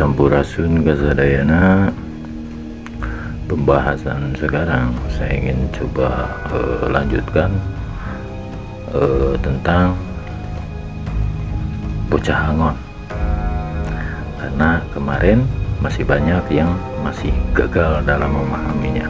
Sampurasun Kasadayana. Pembahasan sekarang saya ingin coba lanjutkan tentang bocah angon, karena kemarin masih banyak yang masih gagal dalam memahaminya.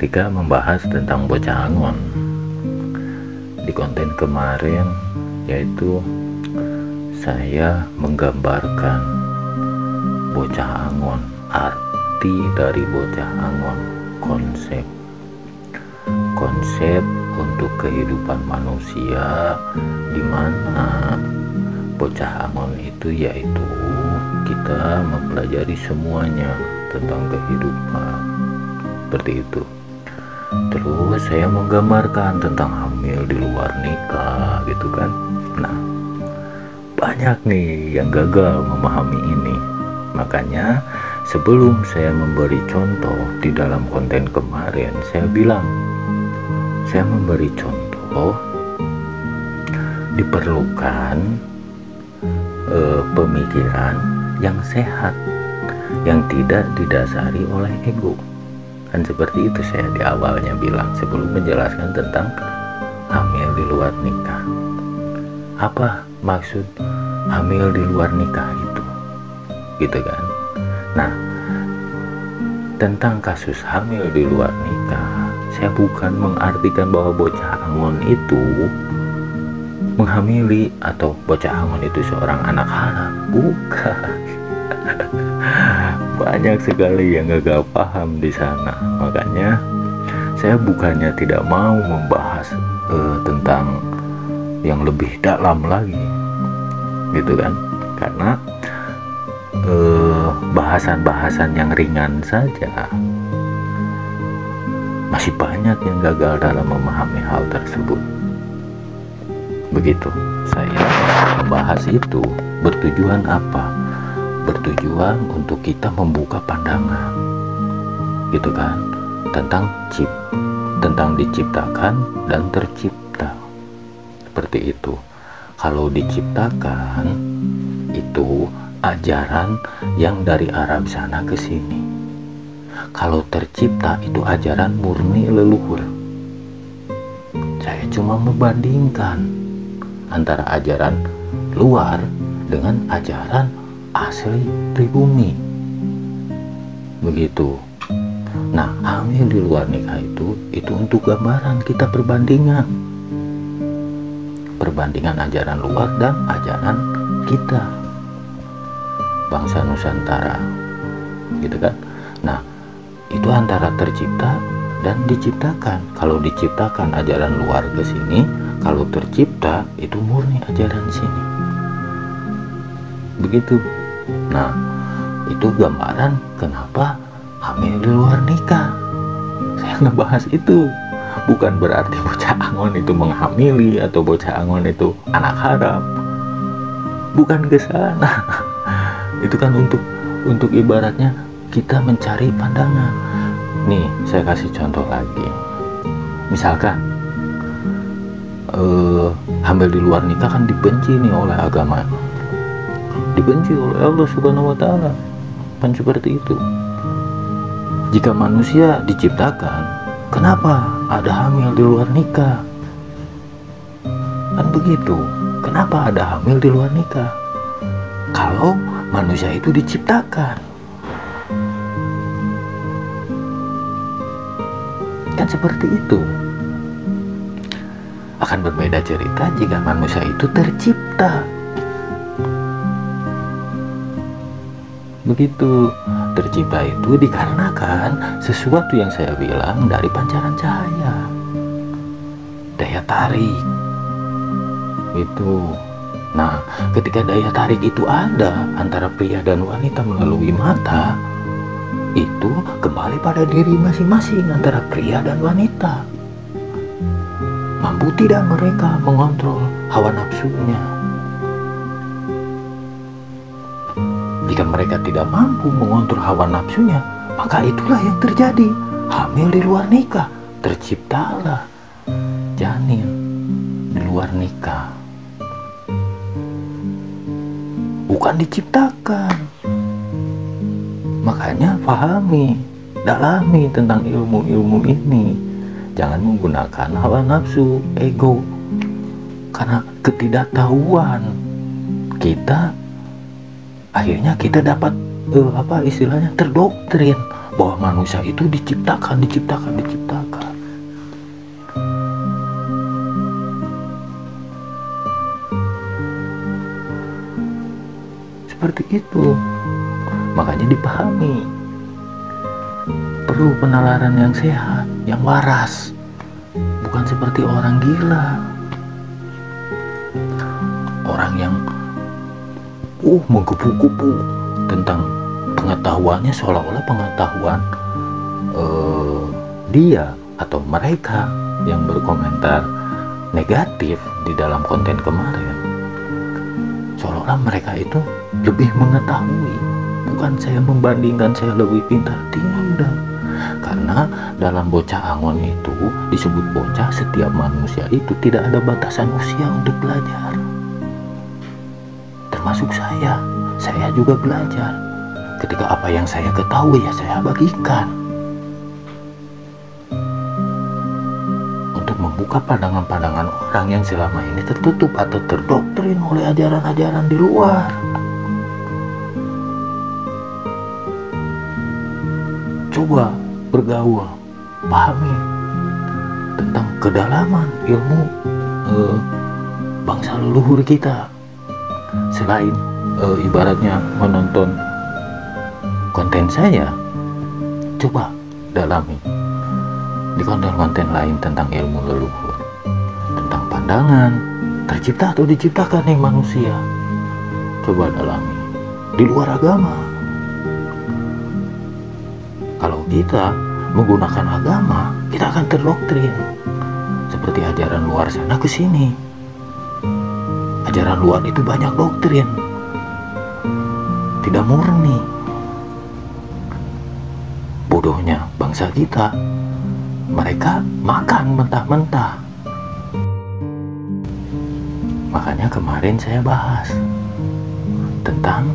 Ketika membahas tentang bocah angon di konten kemarin, yaitu saya menggambarkan bocah angon, arti dari bocah angon, konsep untuk kehidupan manusia, di mana bocah angon itu yaitu kita mempelajari semuanya tentang kehidupan, seperti itu. Terus saya menggambarkan tentang hamil di luar nikah, gitu kan. Nah, banyak nih yang gagal memahami ini. Makanya sebelum saya memberi contoh di dalam konten kemarin, saya bilang saya memberi contoh diperlukan pemikiran yang sehat, yang tidak didasari oleh ego. Kan seperti itu saya di awalnya bilang sebelum menjelaskan tentang hamil di luar nikah. Apa maksud hamil di luar nikah itu? Gitu kan. Nah, tentang kasus hamil di luar nikah, saya bukan mengartikan bahwa bocah angon itu menghamili atau bocah angon itu seorang anak haram. Bukan. Banyak sekali yang gagal paham di sana. Makanya saya bukannya tidak mau membahas tentang yang lebih dalam lagi, gitu kan, karena bahasan-bahasan yang ringan saja masih banyak yang gagal dalam memahami hal tersebut. Begitu saya membahas itu bertujuan apa? Bertujuan untuk kita membuka pandangan, gitu kan, tentang diciptakan dan tercipta, seperti itu. Kalau diciptakan itu ajaran yang dari Arab sana ke sini. Kalau tercipta itu ajaran murni leluhur. Saya cuma membandingkan antara ajaran luar dengan ajaran asli pribumi, begitu. Nah, hamil di luar nikah itu untuk gambaran kita perbandingan ajaran luar dan ajaran kita bangsa Nusantara, gitu kan. Nah, itu antara tercipta dan diciptakan. Kalau diciptakan ajaran luar ke sini, kalau tercipta itu murni ajaran sini, begitu. Nah, itu gambaran kenapa hamil di luar nikah. Saya ngebahas itu. Bukan berarti bocah angon itu menghamili atau bocah angon itu anak haram. Bukan ke sana. Itu kan untuk ibaratnya kita mencari pandangan. Nih, saya kasih contoh lagi. Misalkan hamil di luar nikah kan dibenci nih oleh agama, dibenci oleh Allah Subhanahu wa Ta'ala, kan seperti itu. Jika manusia diciptakan, kenapa ada hamil di luar nikah? Kan begitu. Kenapa ada hamil di luar nikah? Kalau manusia itu diciptakan, kan seperti itu. Akan berbeda cerita jika manusia itu tercipta. Begitu. Tercipta itu dikarenakan sesuatu yang saya bilang dari pancaran cahaya, daya tarik, Itu. Nah, ketika daya tarik itu ada antara pria dan wanita melalui mata, itu kembali pada diri masing-masing antara pria dan wanita. Mampu tidak mereka mengontrol hawa nafsunya? Jika mereka tidak mampu mengontrol hawa nafsunya, maka itulah yang terjadi. Hamil di luar nikah, terciptalah janin di luar nikah. Bukan diciptakan. Makanya pahami, dalami tentang ilmu-ilmu ini. Jangan menggunakan hawa nafsu, ego. Karena ketidaktahuan kita, akhirnya kita dapat istilahnya terdoktrin bahwa manusia itu diciptakan. Seperti itu. Makanya dipahami, perlu penalaran yang sehat, yang waras, bukan seperti orang gila, orang yang mengkupu-kupu tentang pengetahuannya, seolah-olah pengetahuan dia atau mereka yang berkomentar negatif di dalam konten kemarin, seolah-olah mereka itu lebih mengetahui. Bukan saya membandingkan saya lebih pintar, tidak. Karena dalam bocah angon itu disebut bocah, setiap manusia itu tidak ada batasan usia untuk belajar. Termasuk saya juga belajar. Ketika apa yang saya ketahui ya saya bagikan, untuk membuka pandangan-pandangan orang yang selama ini tertutup atau terdoktrin oleh ajaran-ajaran di luar. Coba bergaul, pahami tentang kedalaman ilmu bangsa leluhur kita. Selain ibaratnya menonton konten saya, coba dalami di konten-konten lain tentang ilmu leluhur, tentang pandangan tercipta atau diciptakan nih manusia. Coba dalami di luar agama. Kalau kita menggunakan agama, kita akan terdoktrin seperti ajaran luar sana ke sini. Ajaran luar itu banyak doktrin, tidak murni. Bodohnya bangsa kita, mereka makan mentah-mentah. Makanya kemarin saya bahas tentang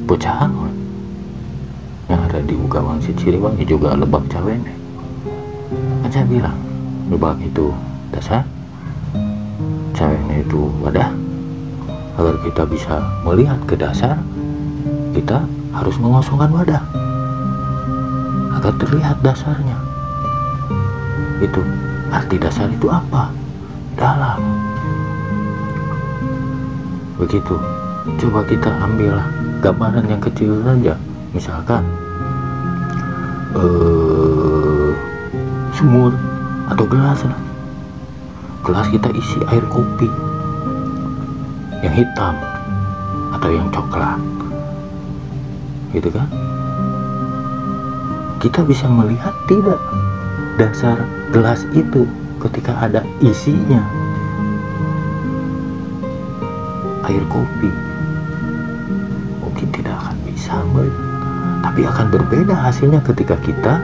bocah angon yang ada di Ugamangsi Ciliwangi, juga Lebak Cawene. Kan saya bilang Lebak itu dasar, Cawene itu wadah. Agar kita bisa melihat ke dasar, kita harus mengosongkan wadah agar terlihat dasarnya. Itu arti dasar itu apa? Dalam. Begitu. Coba kita ambillah gambaran yang kecil saja, misalkan sumur atau gelas lah. Gelas kita isi air kopi yang hitam atau yang coklat, gitu kan? Kita bisa melihat tidak dasar gelas itu ketika ada isinya air kopi? Mungkin tidak akan bisa, tapi akan berbeda hasilnya ketika kita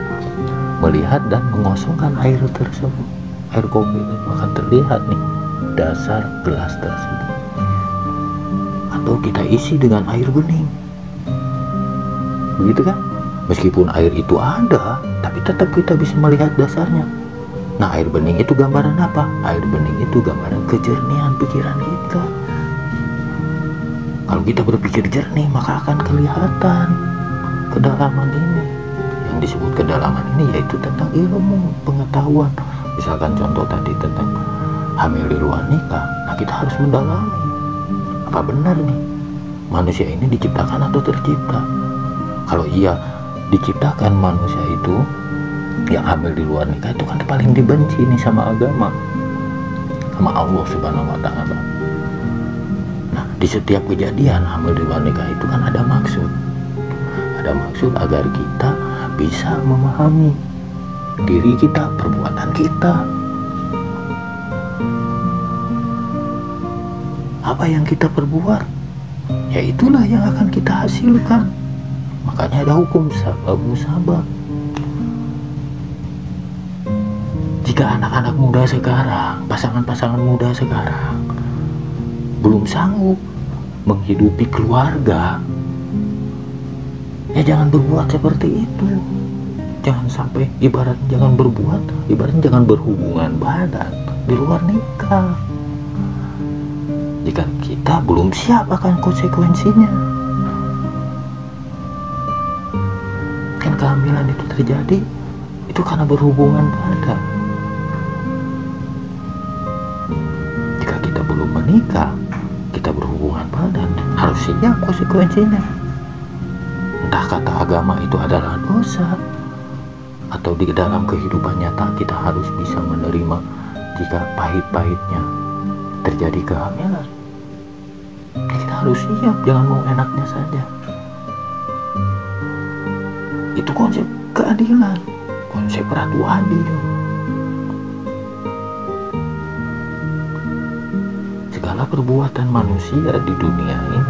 melihat dan mengosongkan air tersebut. Air kopi itu akan terlihat nih dasar gelas tersebut. Atau kita isi dengan air bening, begitu kan? Meskipun air itu ada, tapi tetap kita bisa melihat dasarnya. Nah, air bening itu gambaran apa? Air bening itu gambaran kejernihan pikiran kita. Kalau kita berpikir jernih, maka akan kelihatan kedalaman ini. Yang disebut kedalaman ini yaitu tentang ilmu, pengetahuan. Misalkan contoh tadi tentang hamil di luar nikah. Nah, kita harus mendalami. Apa benar nih manusia ini diciptakan atau tercipta? Kalau iya diciptakan, manusia itu yang hamil di luar nikah itu kan paling dibenci nih sama agama. sama Allah Subhanahu wa Ta'ala. Nah, di setiap kejadian hamil di luar nikah itu kan ada maksud. Ada maksud agar kita bisa memahami diri kita, perbuatan kita. Apa yang kita perbuat, ya itulah yang akan kita hasilkan. Makanya ada hukum sabab musabab. Jika anak-anak muda sekarang, pasangan-pasangan muda sekarang belum sanggup menghidupi keluarga, ya jangan berbuat seperti itu. Jangan sampai jangan berhubungan badan di luar nikah. Jika kita belum siap akan konsekuensinya. Kan kehamilan itu terjadi itu karena berhubungan badan. Jika kita belum menikah, kita berhubungan badan, harus siap konsekuensinya. Entah kata agama itu adalah dosa, atau di dalam kehidupan nyata kita harus bisa menerima jika pahit-pahitnya terjadi kehamilan. Kita harus siap, jangan mau enaknya saja. Itu konsep keadilan, konsep ratu adil. Segala perbuatan manusia di dunia ini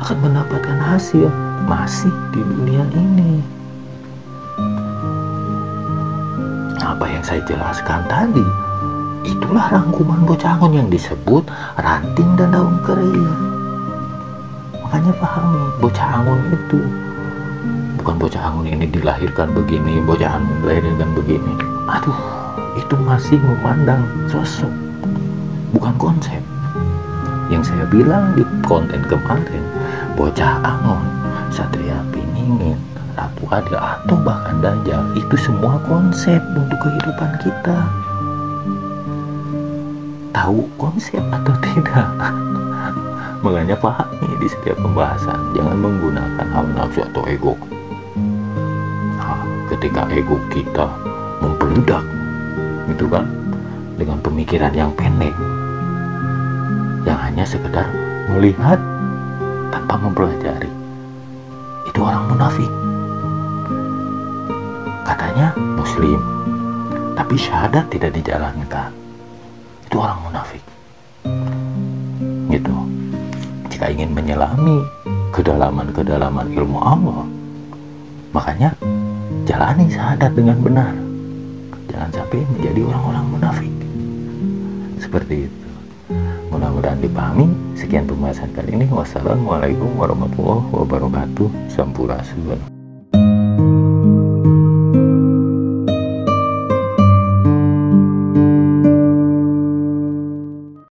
akan mendapatkan hasil masih di dunia ini. Apa yang saya jelaskan tadi, itulah rangkuman bocah angon yang disebut ranting dan daun kering. Makanya pahami, bocah angon itu bukan bocah angon ini dilahirkan begini, bocah angon dilahirkan begini. Aduh, itu masih memandang sosok, bukan konsep. Yang saya bilang di konten kemarin, bocah angon, satria piningin, ratu adil, atau bahkan dajjal, itu semua konsep untuk kehidupan kita. Tahu konsep atau tidak? Makanya pahami di setiap pembahasan, jangan menggunakan hawa nafsu atau ego. Nah, ketika ego kita membeludak, itu kan, dengan pemikiran yang pendek, yang hanya sekedar melihat tanpa mempelajari, itu orang munafik. Katanya muslim, tapi syahadat tidak dijalankan, itu orang munafik. Gitu. Jika ingin menyelami kedalaman-kedalaman ilmu Allah, makanya jalani syahadat dengan benar. Jangan sampai menjadi orang-orang munafik. Seperti itu. Mudah-mudahan dipahami. Sekian pembahasan kali ini. Wassalamualaikum warahmatullahi wabarakatuh. Sampurasun.